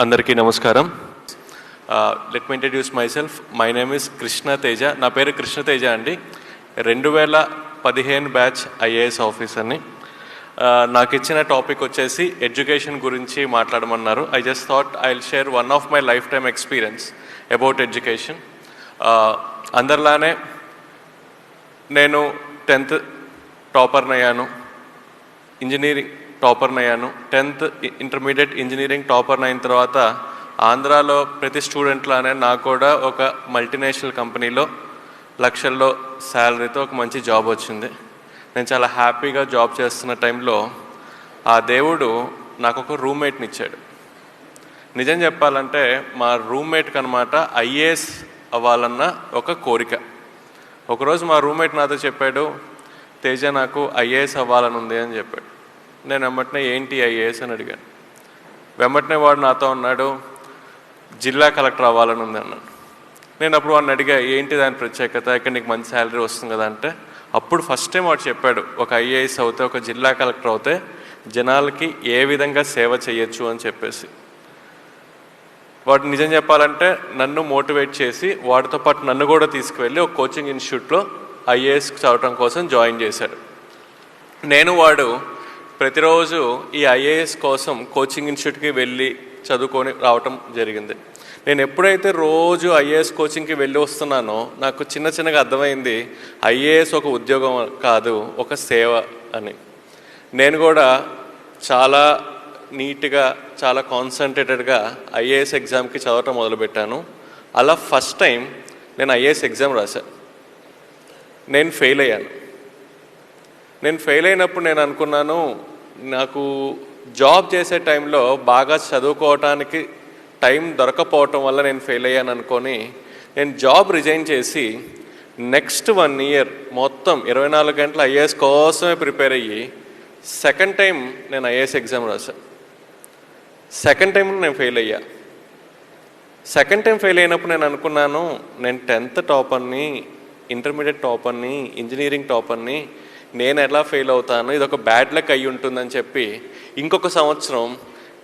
అందరికీ నమస్కారం. Let me introduce my self. My name is Krishna Teja. నా పేరు కృష్ణ తేజ అండి. 2015 బ్యాచ్ ఐఏఎస్ ఆఫీసర్ని. నాకు ఇచ్చిన టాపిక్ వచ్చేసి ఎడ్యుకేషన్ గురించి మాట్లాడమన్నారు. I just thought I will share one of my life time experience about education. అందరిలానే నేను 10th టాపర్ని అయ్యాను, ఇంజనీరింగ్ టాపర్ని అయ్యాను. 10th ఇంటర్మీడియట్ ఇంజనీరింగ్ టాపర్ని అయిన తర్వాత ఆంధ్రాలో ప్రతి స్టూడెంట్లానే నాకు కూడా ఒక మల్టీనేషనల్ కంపెనీలో లక్షల్లో శాలరీతో ఒక మంచి జాబ్ వచ్చింది. నేను చాలా హ్యాపీగా జాబ్ చేస్తున్న టైంలో ఆ దేవుడు నాకు ఒక రూమ్మేట్ని ఇచ్చాడు. నిజం చెప్పాలంటే మా రూమ్మేట్కి అనమాట ఐఏఎస్ అవ్వాలన్న ఒక కోరిక. ఒకరోజు మా రూమ్మేట్ నాతో చెప్పాడు, తేజ నాకు ఐఏఎస్ అవ్వాలని ఉంది అని చెప్పాడు. నేను వెంబటనే ఏంటి ఐఏఎస్ అని అడిగాను. వెంబటనే వాడు నాతో అన్నాడు, జిల్లా కలెక్టర్ అవ్వాలని ఉంది అన్నాడు. నేను అప్పుడు వాడిని అడిగా, ఏంటి దాని ప్రత్యేకత, ఇక్కడ నీకు మంచి శాలరీ వస్తుంది కదా అంటే, అప్పుడు ఫస్ట్ టైం వాడు చెప్పాడు, ఒక ఐఏఎస్ అవుతే, ఒక జిల్లా కలెక్టర్ అవుతే జనాలకి ఏ విధంగా సేవ చేయొచ్చు అని చెప్పేసి. వాడు నిజం చెప్పాలంటే నన్ను మోటివేట్ చేసి వాడితో పాటు నన్ను కూడా తీసుకువెళ్ళి ఒక కోచింగ్ ఇన్స్టిట్యూట్లో ఐఏఎస్ చదవటం కోసం జాయిన్ చేశాడు. నేను వాడు ప్రతిరోజు ఈ ఐఏఎస్ కోసం కోచింగ్ ఇన్స్టిట్యూట్కి వెళ్ళి చదువుకొని రావటం జరిగింది. నేను ఎప్పుడైతే రోజు ఐఏఎస్ కోచింగ్కి వెళ్ళి వస్తున్నానో నాకు చిన్నగా అర్థమైంది, ఐఏఎస్ ఒక ఉద్యోగం కాదు, ఒక సేవ అని. నేను కూడా చాలా నీట్గా, చాలా కాన్సన్ట్రేటెడ్గా ఐఏఎస్ ఎగ్జామ్కి చదవటం మొదలుపెట్టాను. అలా ఫస్ట్ టైం నేను ఐఏఎస్ ఎగ్జామ్ రాశాను. నేను ఫెయిల్ అయ్యాను. నేను ఫెయిల్ అయినప్పుడు నేను అనుకున్నాను, నాకు జాబ్ చేసే టైంలో బాగా చదువుకోవటానికి టైం దొరకపోవటం వల్ల నేను ఫెయిల్ అయ్యాను అనుకొని నేను జాబ్ రిజైన్ చేసి నెక్స్ట్ 1 year మొత్తం 24 గంటలు ఐఏఎస్ కోసమే ప్రిపేర్ అయ్యి సెకండ్ టైం నేను ఐఏఎస్ ఎగ్జామ్ రాశాను. సెకండ్ టైం నేను ఫెయిల్ అయ్యా. సెకండ్ టైం ఫెయిల్ అయినప్పుడు నేను అనుకున్నాను, నేను 10th టాపర్ని, ఇంటర్మీడియట్ టాపర్ని, ఇంజనీరింగ్ టాపర్ని, నేను ఎలా ఫెయిల్ అవుతాను, ఇది ఒక బ్యాడ్ లక్ అయ్యి ఉంటుందని చెప్పి ఇంకొక సంవత్సరం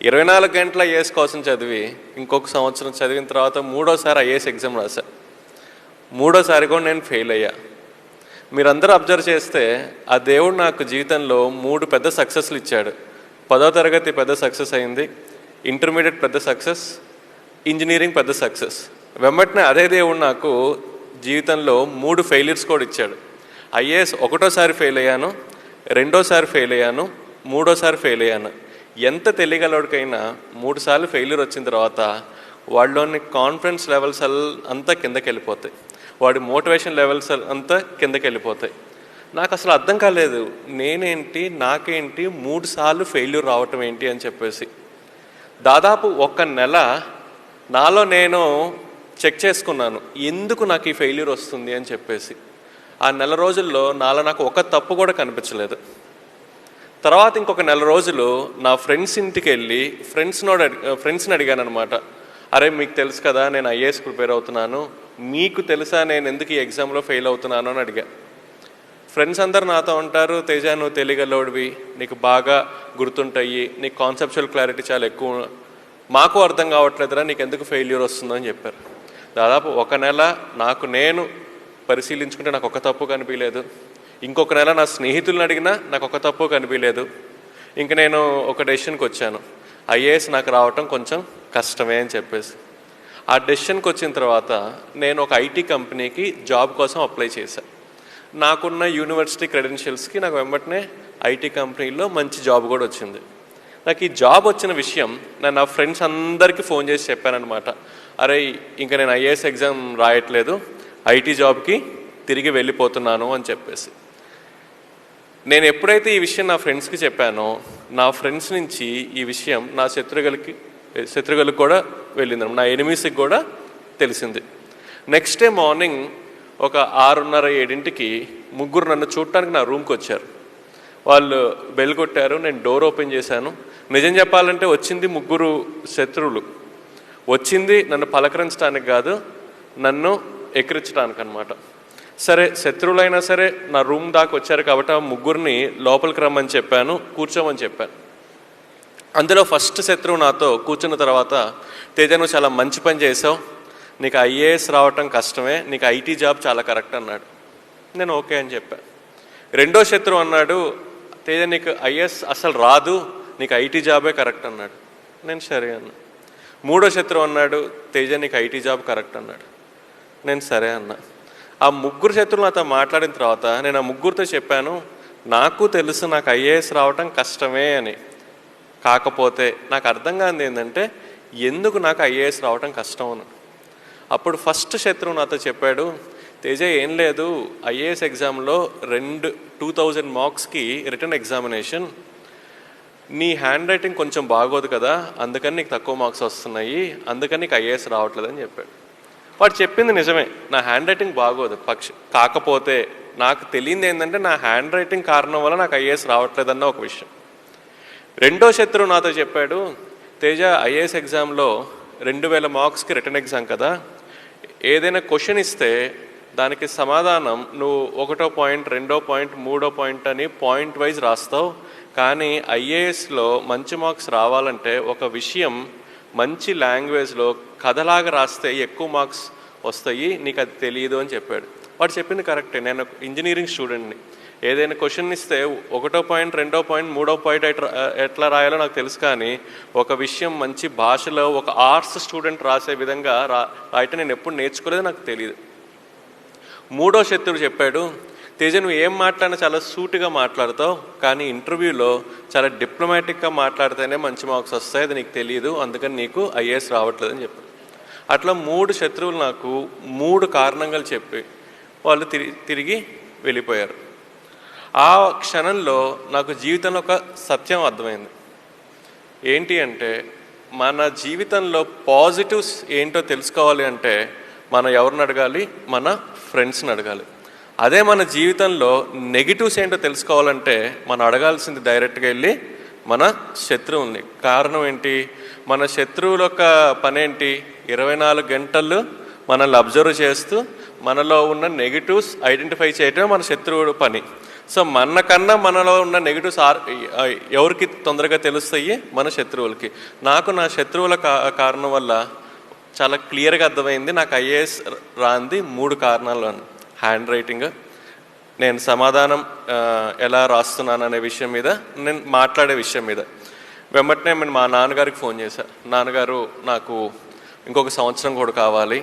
24 గంటల ఐఏఎస్ కోసం చదివి ఇంకొక సంవత్సరం చదివిన తర్వాత 3వసారి ఐఏఎస్ ఎగ్జామ్ రాశా. 3వసారి కూడా నేను ఫెయిల్ అయ్యా. మీరందరూ అబ్జర్వ్ చేస్తే ఆ దేవుడు నాకు జీవితంలో 3 పెద్ద సక్సెస్లు ఇచ్చాడు. 10వ తరగతి పెద్ద సక్సెస్ అయింది, ఇంటర్మీడియట్ పెద్ద సక్సెస్, ఇంజనీరింగ్ పెద్ద సక్సెస్. వెంబటనే అదే దేవుడు నాకు జీవితంలో 3 ఫెయిల్యూర్స్ కూడా ఇచ్చాడు. ఐఏఎస్ 1వసారి ఫెయిల్ అయ్యాను, 2వసారి ఫెయిల్ అయ్యాను, 3వసారి ఫెయిల్ అయ్యాను. ఎంత తెలియగలవాడికైనా 3 సార్లు ఫెయిల్యూర్ వచ్చిన తర్వాత వాళ్ళలోని కాన్ఫిడెన్స్ లెవెల్స్ అంతా కిందకి వెళ్ళిపోతాయి, వాడి మోటివేషన్ లెవెల్స్ అంతా కిందకి వెళ్ళిపోతాయి. నాకు అసలు అర్థం కాలేదు, నేనేంటి, నాకేంటి 3 సార్లు ఫెయిల్యూర్ రావటం ఏంటి అని చెప్పేసి. దాదాపు 1 నెల నాలో నేను చెక్ చేసుకున్నాను, ఎందుకు నాకు ఈ ఫెయిల్యూర్ వస్తుంది అని చెప్పేసి. ఆ నెల రోజుల్లో నాలో నాకు ఒక తప్పు కూడా కనిపించలేదు. తర్వాత ఇంకొక నెల రోజులు నా ఫ్రెండ్స్ ఇంటికి వెళ్ళి ఫ్రెండ్స్ని అడిగాను అనమాట, అరే మీకు తెలుసు కదా నేను ఐఏఎస్ ప్రిపేర్ అవుతున్నాను, మీకు తెలుసా నేను ఎందుకు ఈ ఎగ్జామ్లో ఫెయిల్ అవుతున్నాను అని అడిగా. ఫ్రెండ్స్ అందరు నాతో ఉంటారు, తేజ నువ్వు తెలియగలవాడివి, నీకు బాగా గుర్తుంటాయి, నీకు కాన్సెప్చువల్ క్లారిటీ చాలా ఎక్కువ, మాకు అర్థం కావట్లేదురా నీకు ఎందుకు ఫెయిల్యూర్ వస్తుందో అని చెప్పారు. దాదాపు 1 నెల నాకు నేను పరిశీలించుకుంటే నాకు ఒక తప్పు కనిపించలేదు. ఇంకొక నెల నా స్నేహితులను అడిగినా నాకు ఒక తప్పు కనిపించలేదు. ఇంక నేను ఒక డెసిషన్కి వచ్చాను, ఐఏఎస్ నాకు రావటం కొంచెం కష్టమే అని చెప్పేసి. ఆ డెసిషన్కి వచ్చిన తర్వాత నేను ఒక ఐటీ కంపెనీకి జాబ్ కోసం అప్లై చేశాను. నాకున్న యూనివర్సిటీ క్రెడెన్షియల్స్కి నాకు వెంబటనే ఐటీ కంపెనీలో మంచి జాబ్ కూడా వచ్చింది. నాకు ఈ జాబ్ వచ్చిన విషయం నేను నా ఫ్రెండ్స్ అందరికీ ఫోన్ చేసి చెప్పానమాట, అరే ఇంకా నేను ఐఏఎస్ ఎగ్జామ్ రాయట్లేదు, ఐటీ జాబ్కి తిరిగి వెళ్ళిపోతున్నాను అని చెప్పేసి. నేను ఎప్పుడైతే ఈ విషయం నా ఫ్రెండ్స్కి చెప్పానో, నా ఫ్రెండ్స్ నుంచి ఈ విషయం నా శత్రువులకు కూడా వెళ్ళింది, నా ఎనిమీస్కి కూడా తెలిసింది. నెక్స్ట్ డే మార్నింగ్ ఒక 6:30-7కి 3 నన్ను చూడటానికి నా రూమ్కి వచ్చారు. వాళ్ళు బెల్ కొట్టారు, నేను డోర్ ఓపెన్ చేశాను. నిజం చెప్పాలంటే వచ్చింది 3 శత్రువులు. వచ్చింది నన్ను పలకరించడానికి కాదు, నన్ను ఎక్కిరించడానికి అనమాట. సరే శత్రువులైనా సరే నా రూమ్ దాకా వచ్చారు కాబట్టి ఆ 3 లోపలికి రమ్మని చెప్పాను, కూర్చోమని చెప్పాను. అందులో ఫస్ట్ శత్రువు నాతో కూర్చున్న తర్వాత, తేజ నువ్వు చాలా మంచి పని చేసావు, నీకు ఐఏఎస్ రావటం కష్టమే, నీకు ఐటీ జాబ్ చాలా కరెక్ట్ అన్నాడు. నేను ఓకే అని చెప్పాను. రెండో శత్రువు అన్నాడు, తేజ నీకు ఐఏఎస్ అసలు రాదు, నీకు ఐటీ జాబే కరెక్ట్ అన్నాడు. నేను సరే అన్నా. మూడో శత్రువు అన్నాడు, తేజ నీకు ఐటీ జాబ్ కరెక్ట్ అన్నాడు. నేను సరే అన్నా. ఆ ముగ్గురు శత్రువులు నాతో మాట్లాడిన తర్వాత నేను ఆ ముగ్గురితో చెప్పాను, నాకు తెలుసు నాకు ఐఏఎస్ రావటం కష్టమే అని. కాకపోతే నాకు అర్థం కానిది ఏంటంటే ఎందుకు నాకు ఐఏఎస్ రావటం కష్టం అని. అప్పుడు ఫస్ట్ శత్రువు నాతో చెప్పాడు, తేజ ఏం లేదు, ఐఏఎస్ ఎగ్జామ్లో 2000 మార్క్స్కి రిటర్న్ ఎగ్జామినేషన్, నీ హ్యాండ్ రైటింగ్ కొంచెం బాగోదు కదా, అందుకని నీకు తక్కువ మార్క్స్ వస్తున్నాయి, అందుకని నీకు ఐఏఎస్ రావట్లేదని చెప్పాడు. వాడు చెప్పింది నిజమే, నా హ్యాండ్ రైటింగ్ బాగోదు, కాకపోతే నాకు తెలియంది ఏంటంటే నా హ్యాండ్ రైటింగ్ కారణం వల్ల నాకు ఐఏఎస్ రావట్లేదన్న ఒక విషయం. రెండో శత్రువు నాతో చెప్పాడు, తేజ ఐఏఎస్ ఎగ్జామ్లో 2000 మార్క్స్కి రిటర్న్ ఎగ్జామ్ కదా, ఏదైనా క్వశ్చన్ ఇస్తే దానికి సమాధానం నువ్వు 1వ పాయింట్ 2వ పాయింట్ 3వ పాయింట్ అని పాయింట్ వైజ్ రాస్తావు, కానీ ఐఏఎస్లో మంచి మార్క్స్ రావాలంటే ఒక విషయం మంచి లాంగ్వేజ్లో కథలాగా రాస్తే ఎక్కువ మార్క్స్ వస్తాయి, నీకు అది తెలియదు అని చెప్పాడు. వాడు చెప్పింది కరెక్టే. నేను ఇంజనీరింగ్ స్టూడెంట్ని, ఏదైనా క్వశ్చన్ ఇస్తే 1వ పాయింట్ 2వ పాయింట్ 3వ పాయింట్ ఎట్లా రాయాలో నాకు తెలుసు, కానీ ఒక విషయం మంచి భాషలో ఒక ఆర్ట్స్ స్టూడెంట్ రాసే విధంగా రాయటం నేను ఎప్పుడు నేర్చుకోలేదు, నాకు తెలియదు. మూడో శత్రువు చెప్పాడు, తేజ నువ్వు ఏం మాట్లాడినా చాలా సూటిగా మాట్లాడతావు, కానీ ఇంటర్వ్యూలో చాలా డిప్లొమాటిక్గా మాట్లాడితేనే మంచి మార్క్స్ వస్తాయి, అది నీకు తెలియదు, అందుకని నీకు ఐఏఎస్ రావట్లేదని చెప్పాడు. అట్లా 3 శత్రువులు నాకు 3 కారణాలు చెప్పి వాళ్ళు తిరిగి వెళ్ళిపోయారు. ఆ క్షణంలో నాకు జీవితంలో ఒక సత్యం అర్థమైంది. ఏంటి అంటే మన జీవితంలో పాజిటివ్స్ ఏంటో తెలుసుకోవాలి అంటే మనం ఎవరిని అడగాలి? మన ఫ్రెండ్స్ని అడగాలి. అదే మన జీవితంలో నెగిటివ్స్ ఏంటో తెలుసుకోవాలంటే మనం అడగాల్సింది డైరెక్ట్గా వెళ్ళి మన శత్రువుల్ని. కారణం ఏంటి? మన శత్రువుల యొక్క పని ఏంటి? 24 గంటలు మనల్ని అబ్జర్వ్ చేస్తూ మనలో ఉన్న నెగిటివ్స్ ఐడెంటిఫై చేయటమే మన శత్రువుల పని. సో మనకన్నా మనలో ఉన్న నెగిటివ్స్ ఎవరికి తొందరగా తెలుస్తాయి? మన శత్రువులకి. నాకు నా శత్రువుల కారణం వల్ల చాలా క్లియర్గా అర్థమైంది నాకు ఐఏఎస్ రాంది 3 కారణాలు. హ్యాండ్ రైటింగ్, నేను సమాధానం ఎలా రాస్తున్నాను అనే విషయం మీద, నేను మాట్లాడే విషయం మీద. వెంబటనే నేను మా నాన్నగారికి ఫోన్ చేశాను, నాన్నగారు నాకు ఇంకొక సంవత్సరం కూడా కావాలి,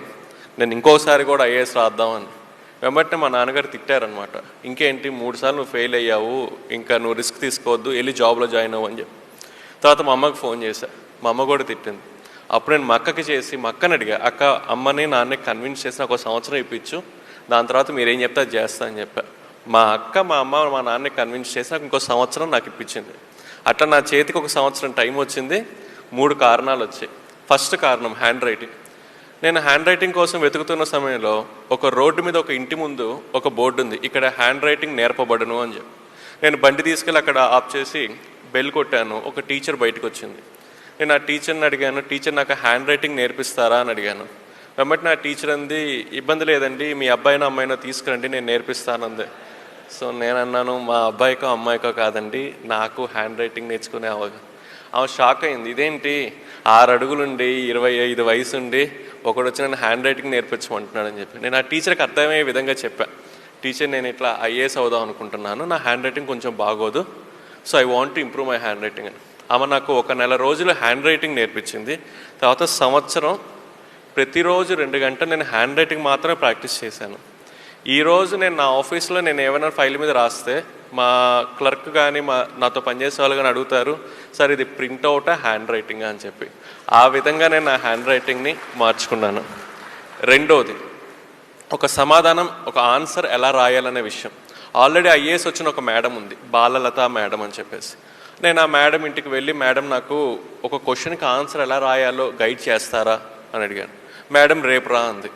నేను ఇంకోసారి కూడా ఐఏఎస్ రాద్దామని. వెంబటనే మా నాన్నగారు తిట్టారనమాట, ఇంకేంటి 3 సార్లు నువ్వు ఫెయిల్ అయ్యావు, ఇంకా నువ్వు రిస్క్ తీసుకోవద్దు, వెళ్ళి జాబ్లో జాయిన్ అవ్వు అని చెప్పి. తర్వాత మా అమ్మకి ఫోన్ చేశాను, మా అమ్మ కూడా తిట్టింది. అప్పుడు నేను మా అక్కకి చేసి మా అక్కని అడిగా, అక్క అమ్మని నాన్నకి కన్విన్స్ చేసి నాకు 1 సంవత్సరం ఇప్పించు, దాని తర్వాత మీరేం చెప్తే అది చేస్తా అని చెప్పా. మా అక్క మా అమ్మ మా నాన్నని కన్విన్స్ చేసి నాకు ఇంకో సంవత్సరం నాకు ఇప్పించింది. అట్లా నా చేతికి 1 సంవత్సరం టైం వచ్చింది. 3 కారణాలు వచ్చాయి. ఫస్ట్ కారణం హ్యాండ్ రైటింగ్. నేను హ్యాండ్ రైటింగ్ కోసం వెతుకుతున్న సమయంలో ఒక రోడ్డు మీద ఒక ఇంటి ముందు ఒక బోర్డు ఉంది, ఇక్కడ హ్యాండ్ రైటింగ్ నేర్పబడును అని చెప్పి. నేను బండి తీసుకెళ్ళి అక్కడ ఆఫ్ చేసి బెల్ కొట్టాను. ఒక టీచర్ బయటకు వచ్చింది. నేను ఆ టీచర్ని అడిగాను, టీచర్ నాకు హ్యాండ్ రైటింగ్ నేర్పిస్తారా అని అడిగాను. వెంబటి నా టీచర్ అంది, ఇబ్బంది లేదండి, మీ అబ్బాయినో అమ్మాయినో తీసుకురండి, నేను నేర్పిస్తానంది. సో నేను అన్నాను, మా అబ్బాయికో అమ్మాయికో కాదండి, నాకు హ్యాండ్ రైటింగ్ నేర్చుకునే ఆమె షాక్ అయింది. ఇదేంటి 6 అడుగులుండి 25 వయసు ఉండి ఒకడు వచ్చి నన్ను హ్యాండ్ రైటింగ్ నేర్పించమంటున్నాడు అని చెప్పి. నేను ఆ టీచర్కి అర్థమయ్యే విధంగా చెప్పాను, టీచర్ నేను ఇట్లా ఐఏఎస్ అవుదాం అనుకుంటున్నాను, నా హ్యాండ్ రైటింగ్ కొంచెం బాగోదు, so I want to improve my hand writing అని. ఆమె నాకు 1 నెల రోజులు హ్యాండ్ రైటింగ్ నేర్పించింది. తర్వాత సంవత్సరం ప్రతిరోజు 2 గంటలు నేను హ్యాండ్ రైటింగ్ మాత్రమే ప్రాక్టీస్ చేశాను. ఈరోజు నేను నా ఆఫీస్లో నేను ఏమైనా ఫైల్ మీద రాస్తే మా క్లర్క్ కానీ నాతో పనిచేసే వాళ్ళు కానీ అడుగుతారు, సార్ ఇది ప్రింట్అవుటా హ్యాండ్ రైటింగా అని చెప్పి. ఆ విధంగా నేను నా హ్యాండ్ రైటింగ్ని మార్చుకున్నాను. రెండోది, ఒక సమాధానం, ఒక ఆన్సర్ ఎలా రాయాలనే విషయం. ఆల్రెడీ ఐఏఎస్ వచ్చిన ఒక మేడం ఉంది, బాలలత మేడం అని చెప్పేసి. నేను ఆ మేడం ఇంటికి వెళ్ళి, మేడం నాకు ఒక క్వశ్చన్కి ఆన్సర్ ఎలా రాయాలో గైడ్ చేస్తారా అని అడిగాను. మేడం రేపు రా అంది.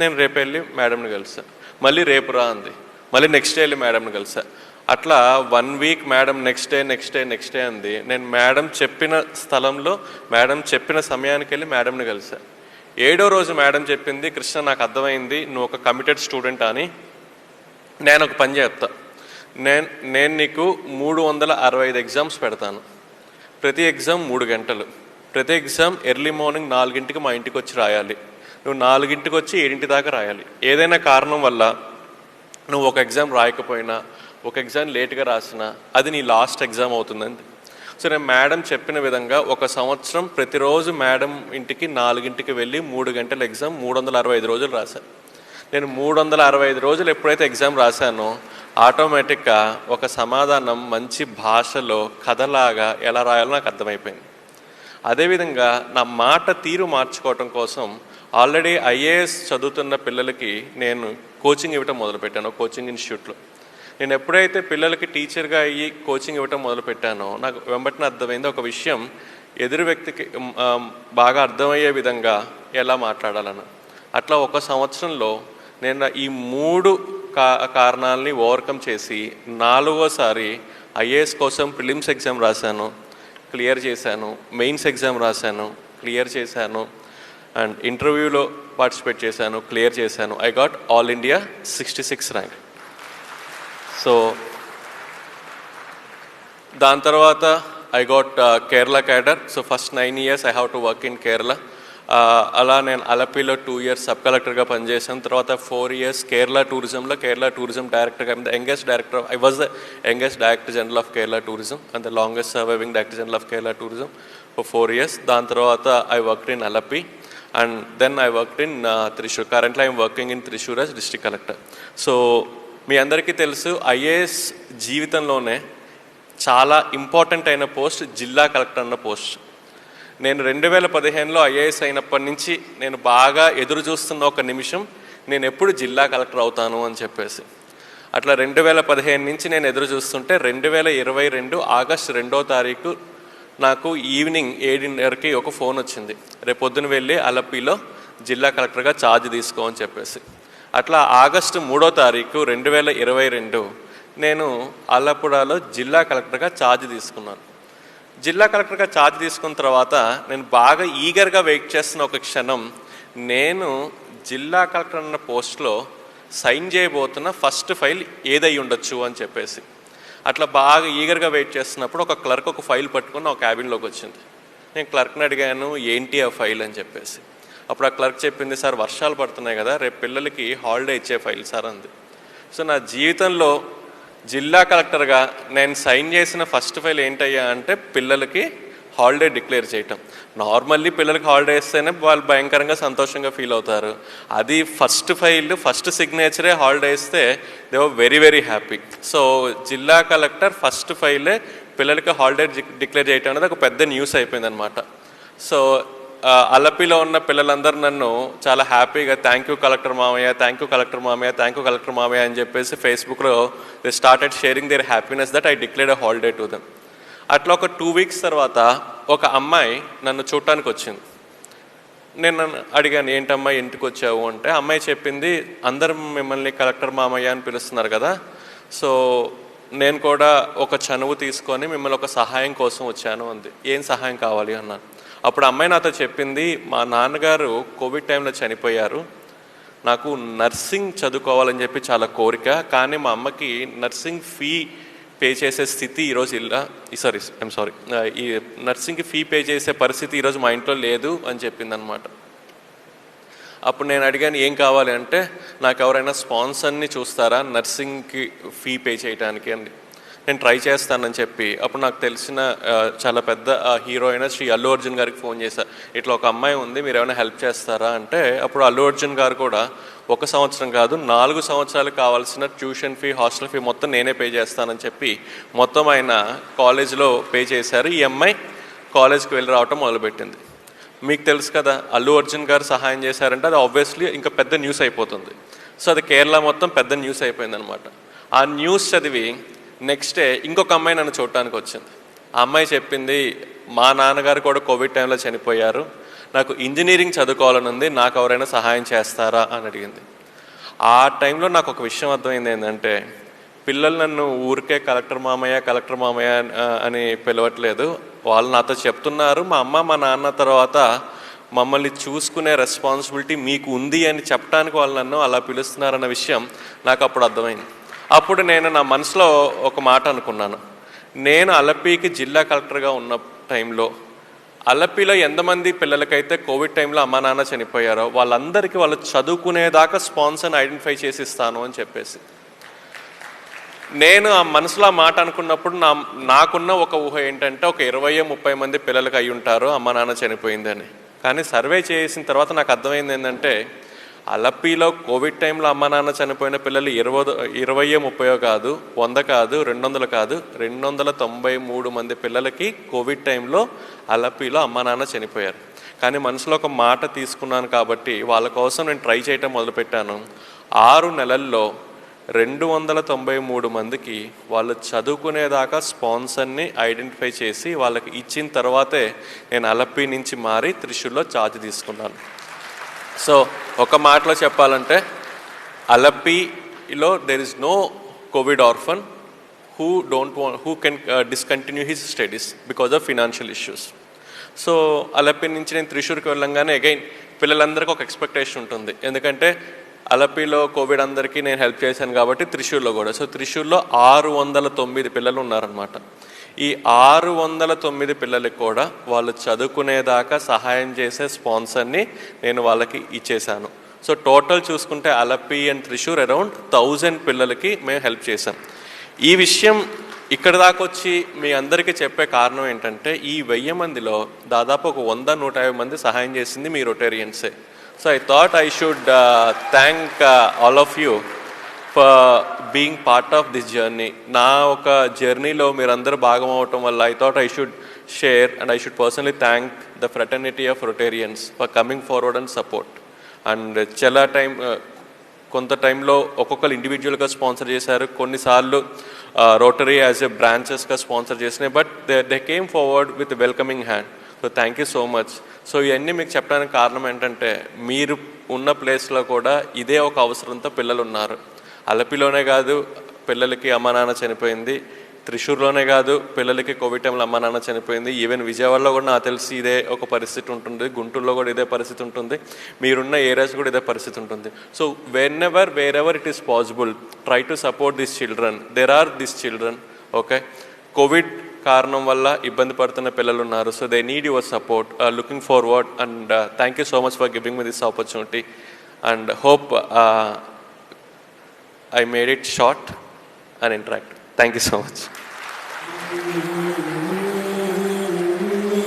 నేను రేపు వెళ్ళి మేడంని కలిసా. మళ్ళీ రేపు రా అంది. మళ్ళీ నెక్స్ట్ డే వెళ్ళి మేడంని కలిసా. అట్లా 1 వీక్ మేడం నెక్స్ట్ డే అంది. నేను మేడం చెప్పిన స్థలంలో మేడం చెప్పిన సమయానికి వెళ్ళి మేడంని కలిసా. 7వ రోజు మేడం చెప్పింది, కృష్ణ నాకు అర్థమైంది నువ్వు ఒక కమిటెడ్ స్టూడెంట్ అని, నేను ఒక పని చెప్తా, నేను నీకు 365 ఎగ్జామ్స్ పెడతాను, ప్రతి ఎగ్జామ్ 3 గంటలు. ప్రతి ఎగ్జామ్ ఎర్లీ మార్నింగ్ 4ంటికి మా ఇంటికి వచ్చి రాయాలి. నువ్వు 4ంటికి వచ్చి 7 దాకా రాయాలి. ఏదైనా కారణం వల్ల నువ్వు ఒక ఎగ్జామ్ రాయకపోయినా, ఒక ఎగ్జామ్ లేట్గా రాసినా అది నీ లాస్ట్ ఎగ్జామ్ అవుతుందండి. సో నేను మేడం చెప్పిన విధంగా 1 సంవత్సరం ప్రతిరోజు మేడం ఇంటికి 4ంటికి వెళ్ళి 3 గంటల ఎగ్జామ్ 365 రోజులు రాశాను. నేను 365 రోజులు ఎప్పుడైతే ఎగ్జామ్ రాశానో ఆటోమేటిక్గా ఒక సమాధానం మంచి భాషలో కథలాగా ఎలా రాయాలో నాకు అర్థమైపోయింది. అదేవిధంగా నా మాట తీరు మార్చుకోవటం కోసం ఆల్రెడీ ఐఏఎస్ చదువుతున్న పిల్లలకి నేను కోచింగ్ ఇవ్వటం మొదలుపెట్టాను కోచింగ్ ఇన్స్టిట్యూట్లో. నేను ఎప్పుడైతే పిల్లలకి టీచర్గా అయ్యి కోచింగ్ ఇవ్వటం మొదలుపెట్టానో నాకు వెంబటిన అర్థమైంది ఒక విషయం, ఎదురు వ్యక్తికి బాగా అర్థమయ్యే విధంగా ఎలా మాట్లాడాలను. అట్లా 1 సంవత్సరంలో నేను ఈ 3 కారణాలని ఓవర్కమ్ చేసి 4వసారి ఐఏఎస్ కోసం ప్రిలిమ్స్ ఎగ్జామ్ రాశాను, క్లియర్ చేశాను. మెయిన్స్ ఎగ్జామ్ రాశాను, క్లియర్ చేశాను. అండ్ ఇంటర్వ్యూలో పార్టిసిపేట్ చేశాను, క్లియర్ చేశాను. I got all India 66 rank. So దాని తర్వాత I got Kerala cadre. So first 9 years I have to work in Kerala. అలా నేను అలపిలో 2 years సబ్ కలెక్టర్గా పనిచేశాను. తర్వాత 4 years కేరళ టూరిజం డైరెక్టర్గా. I was the youngest director general of Kerala tourism and the longest surviving director general of Kerala tourism for 4 years. దాని తర్వాత I worked in Alleppey and then I worked in Thrissur. Currently I'm working in Thrissur as district collector. So మీ అందరికీ తెలుసు IAS జీవితంలోనే చాలా important అయిన post జిల్లా collector అన్న పోస్ట్. నేను 2015లో ఐఏఎస్ అయినప్పటి నుంచి నేను బాగా ఎదురు చూస్తున్న ఒక నిమిషం, నేను ఎప్పుడు జిల్లా కలెక్టర్ అవుతాను అని చెప్పేసి. అట్లా 2015 నుంచి నేను ఎదురు చూస్తుంటే 2022 ఆగస్టు 2వ తారీఖు నాకు ఈవినింగ్ 7:30కి ఒక ఫోన్ వచ్చింది, రేపు పొద్దున వెళ్ళి అలపిలో జిల్లా కలెక్టర్గా ఛార్జ్ తీసుకో అని చెప్పేసి. అట్లా ఆగస్టు 3వ తారీఖు 2022 నేను అల్లపురాలో జిల్లా కలెక్టర్గా ఛార్జ్ తీసుకున్నాను. జిల్లా కలెక్టర్గా ఛార్జ్ తీసుకున్న తర్వాత నేను బాగా ఈగర్గా వెయిట్ చేస్తున్న ఒక క్షణం, నేను జిల్లా కలెక్టర్ అన్న పోస్ట్లో సైన్ చేయబోతున్న ఫస్ట్ ఫైల్ ఏదై ఉండొచ్చు అని చెప్పేసి. అట్లా బాగా ఈగర్గా వెయిట్ చేస్తున్నప్పుడు ఒక క్లర్క్ ఒక ఫైల్ పట్టుకుని నా క్యాబిన్లోకి వచ్చింది. నేను క్లర్క్ని అడిగాను, ఏంటి ఆ ఫైల్ అని చెప్పేసి. అప్పుడు ఆ క్లర్క్ చెప్పింది, సార్ వర్షాలు పడుతున్నాయి కదా, రేపు పిల్లలకి హాలిడే ఇచ్చే ఫైల్ సార్ అంది. సో నా జీవితంలో జిల్లా కలెక్టర్గా నేను సైన్ చేసిన ఫస్ట్ ఫైల్ ఏంటయ్యా అంటే పిల్లలకి హాలిడే డిక్లేర్ చేయటం. నార్మల్లీ పిల్లలకి హాలిడే ఇస్తేనే వాళ్ళు భయంకరంగా సంతోషంగా ఫీల్ అవుతారు. అది ఫస్ట్ ఫైల్, ఫస్ట్ సిగ్నేచరే హాలిడే ఇస్తే they were very very happy. So జిల్లా కలెక్టర్ ఫస్ట్ ఫైలే పిల్లలకి హాలిడే డిక్లేర్ చేయటం అనేది ఒక పెద్ద న్యూస్ అయిపోయింది అనమాట. సో అలపిలో ఉన్న పిల్లలందరూ నన్ను చాలా హ్యాపీగా థ్యాంక్ యూ కలెక్టర్ మామయ్య, థ్యాంక్ యూ కలెక్టర్ మామయ్య, థ్యాంక్ యూ కలెక్టర్ మామయ్య అని చెప్పేసి ఫేస్బుక్లో they started sharing their happiness that I declared a holiday to them. అట్లా ఒక 2 weeks తర్వాత ఒక అమ్మాయి నన్ను చూడటానికి వచ్చింది. నేను అడిగాను, ఏంటమ్మా ఇంటికి వచ్చావు అంటే, అమ్మాయి చెప్పింది, అందరూ మిమ్మల్ని కలెక్టర్ మామయ్య అని పిలుస్తున్నారు కదా, సో నేను కూడా ఒక చనువు తీసుకొని మిమ్మల్ని ఒక సహాయం కోసం వచ్చాను అంది. ఏం సహాయం కావాలి అన్నాను. అప్పుడు అమ్మాయి నాతో చెప్పింది, మా నాన్నగారు కోవిడ్ టైంలో చనిపోయారు, నాకు నర్సింగ్ చదువుకోవాలని చెప్పి చాలా కోరిక, కానీ మా అమ్మకి నర్సింగ్ ఫీ పే చేసే స్థితి ఈరోజు ఈ నర్సింగ్కి ఫీ పే చేసే పరిస్థితి ఈరోజు మా ఇంట్లో లేదు అని చెప్పిందనమాట. అప్పుడు నేను అడిగాను, ఏం కావాలి అంటే, నాకు ఎవరైనా స్పాన్సర్ని చూస్తారా నర్సింగ్కి ఫీ పే చేయడానికి అని. నేను ట్రై చేస్తానని చెప్పి అప్పుడు నాకు తెలిసిన చాలా పెద్ద హీరో అయిన శ్రీ అల్లు అర్జున్ గారికి ఫోన్ చేశాను, ఇట్లా ఒక అమ్మాయి ఉంది, మీరు ఏమైనా హెల్ప్ చేస్తారా అంటే, అప్పుడు అల్లు అర్జున్ గారు కూడా 1 సంవత్సరం కాదు 4 సంవత్సరాలకు కావాల్సిన ట్యూషన్ ఫీ, హాస్టల్ ఫీ మొత్తం నేనే పే చేస్తానని చెప్పి మొత్తం ఆయన కాలేజ్లో పే చేశారు. ఈ అమ్మాయి కాలేజ్కి వెళ్ళి రావటం మొదలుపెట్టింది. మీకు తెలుసు కదా, అల్లు అర్జున్ గారు సహాయం చేశారంటే అది ఆబ్వియస్లీ ఇంకా పెద్ద న్యూస్ అయిపోతుంది. సో అది కేరళ మొత్తం పెద్ద న్యూస్ అయిపోయింది అనమాట. ఆ న్యూస్ చదివి నెక్స్ట్ డే ఇంకొక అమ్మాయి నన్ను చూడటానికి వచ్చింది. ఆ అమ్మాయి చెప్పింది, మా నాన్నగారు కూడా కోవిడ్ టైంలో చనిపోయారు, నాకు ఇంజనీరింగ్ చదువుకోవాలని ఉంది, నాకు ఎవరైనా సహాయం చేస్తారా అని అడిగింది. ఆ టైంలో నాకు ఒక విషయం అర్థమైంది, ఏంటంటే పిల్లలు నన్ను ఊరికే కలెక్టర్ మామయ్య అని పిలవట్లేదు, వాళ్ళు నాతో చెప్తున్నారు, మా అమ్మ మా నాన్న తర్వాత మమ్మల్ని చూసుకునే రెస్పాన్సిబిలిటీ మీకు ఉంది అని చెప్పడానికి వాళ్ళు నన్ను అలా పిలుస్తున్నారన్న విషయం నాకు అప్పుడు అర్థమైంది. అప్పుడు నేను నా మనసులో ఒక మాట అనుకున్నాను, నేను అలపికి జిల్లా కలెక్టర్గా టైంలో అలపిలో ఎంతమంది పిల్లలకైతే కోవిడ్ టైంలో అమ్మా నాన్న చనిపోయారో వాళ్ళందరికీ వాళ్ళు చదువుకునేదాకా స్పాన్సర్ని ఐడెంటిఫై చేసి ఇస్తాను అని చెప్పేసి నేను ఆ మనసులో మాట అనుకున్నప్పుడు నాకున్న ఒక ఊహ ఏంటంటే ఒక 20-30 మంది పిల్లలకి అయి ఉంటారు అమ్మ నాన్న చనిపోయిందని. కానీ సర్వే చేసిన తర్వాత నాకు అర్థమైంది ఏంటంటే అలపిలో కోవిడ్ టైంలో అమ్మ నాన్న చనిపోయిన పిల్లలు 20-30 కాదు, 100 కాదు, 200 కాదు, 293 మంది పిల్లలకి కోవిడ్ టైంలో అలపిలో అమ్మ నాన్న చనిపోయారు. కానీ మనసులో ఒక మాట తీసుకున్నాను కాబట్టి వాళ్ళ కోసం నేను ట్రై చేయటం మొదలుపెట్టాను. 6 నెలల్లో 293 మందికి వాళ్ళు చదువుకునేదాకా స్పాన్సర్ని ఐడెంటిఫై చేసి వాళ్ళకి ఇచ్చిన తర్వాతే నేను అలపి నుంచి మారి త్రిశూర్లో ఛార్జ్ తీసుకున్నాను. సో ఒక మాటలో చెప్పాలంటే అలపిలో there is no covid orphan who can discontinue his studies because of financial issues. So Alleppey నుంచి నేను త్రిశూర్కి వెళ్ళంగానే అగైన్ పిల్లలందరికీ ఒక ఎక్స్పెక్టేషన్ ఉంటుంది, ఎందుకంటే అలపిలో కోవిడ్ అందరికీ నేను హెల్ప్ చేశాను కాబట్టి త్రిశూర్లో కూడా. సో త్రిశూర్లో 609 పిల్లలు ఉన్నారనమాట. ఈ 609 పిల్లలకి కూడా వాళ్ళు చదువుకునేదాకా సహాయం చేసే స్పాన్సర్ని నేను వాళ్ళకి ఇచ్చేశాను. సో టోటల్ చూసుకుంటే అలపి అండ్ త్రిశూర్ అరౌండ్ 1000 పిల్లలకి మేము హెల్ప్ చేశాం. ఈ విషయం ఇక్కడ దాకా వచ్చి మీ అందరికీ చెప్పే కారణం ఏంటంటే ఈ 1000 మందిలో దాదాపు ఒక 100-150 మంది సహాయం చేసింది మీ రొటేరియన్సే. So I thought I should thank all of you for being part of this journey. నా ఒక జర్నీలో మీరందరూ భాగం అవటం వల్ల I thought I should share and I should personally thank the fraternity of Rotarians for coming forward and support. And చాలా కొంత టైంలో ఒక్కొక్కరు ఇండివిజువల్గా స్పాన్సర్ చేశారు, కొన్నిసార్లు రోటరీ యాజ్ ఎ బ్రాంచెస్గా స్పాన్సర్ చేసినాయి, but they came forward with welcoming hand. So thank you so much. So ఇవన్నీ మీకు చెప్పడానికి కారణం ఏంటంటే మీరు ఉన్న ప్లేస్లో కూడా ఇదే ఒక అవసరంతో పిల్లలు ఉన్నారు. అలపిలోనే కాదు పిల్లలకి అమ్మ నాన్న చనిపోయింది, త్రిశూర్లోనే కాదు పిల్లలకి కోవిడ్ టైంలో అమ్మ నాన్న చనిపోయింది, ఈవెన్ విజయవాడలో కూడా నాకు తెలిసి ఇదే ఒక పరిస్థితి ఉంటుంది, గుంటూరులో కూడా ఇదే పరిస్థితి ఉంటుంది, మీరున్న ఏరియాస్ కూడా ఇదే పరిస్థితి ఉంటుంది. So wherever it is possible try to support this children. There are this children, okay, Covid కారణం వల్ల ఇబ్బంది పడుతున్న పిల్లలు ఉన్నారు. So they need your support. Looking forward and thank you so much for giving me this opportunity and hope I made it short and interactive. Thank you so much.